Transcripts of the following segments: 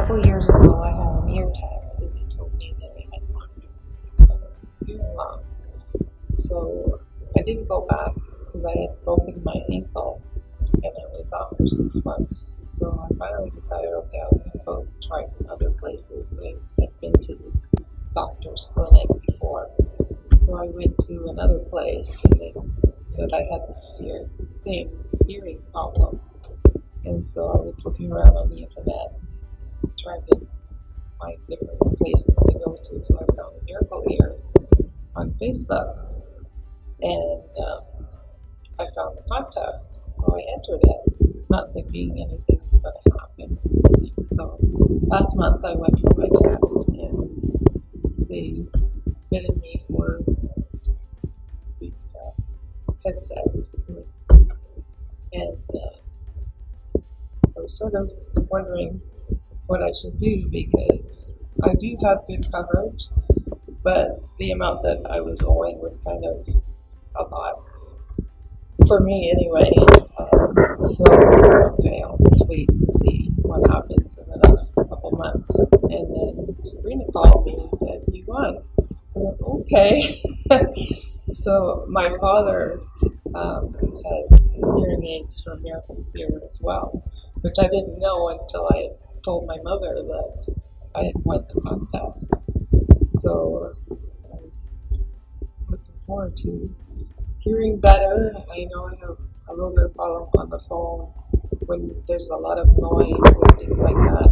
couple years ago, I had an ear test, and they told me that I had long-term hearing loss. So I didn't go back because I had broken my ankle and I was out for 6 months. So I finally decided, okay, I'm going to go try some other places. I had been to the doctor's clinic before. So I went to another place and they said I had this same hearing problem. And so I was looking around on the internet, trying to find different places to go to. So I found Miracle Ear on Facebook, and I found the contest. So I entered it, not thinking anything was going to happen. So last month I went for my test, and they fitted me for the headsets, and I was sort of wondering what I should do because I do have good coverage, but the amount that I was owing was kind of a lot for me anyway. So, okay, I'll just wait and see what happens in the next couple months. And then Sabrina called me and said, "You won." I went, okay. So my father has hearing aids from Miracle Ear as well, which I didn't know until I told my mother that I had won the contest. So I'm looking forward to hearing better. I know I have a little bit of problem on the phone when there's a lot of noise and things like that.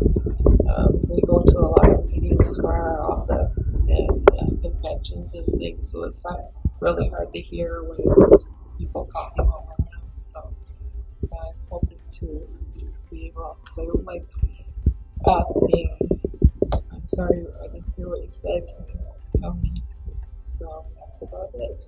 We go to a lot of meetings for our office and conventions and things, so it's not really hard to hear when there's people talking all around. So I'm hoping to be able, because I don't like saying, "I'm sorry, I didn't hear what you said. Can you tell me?" So that's about it.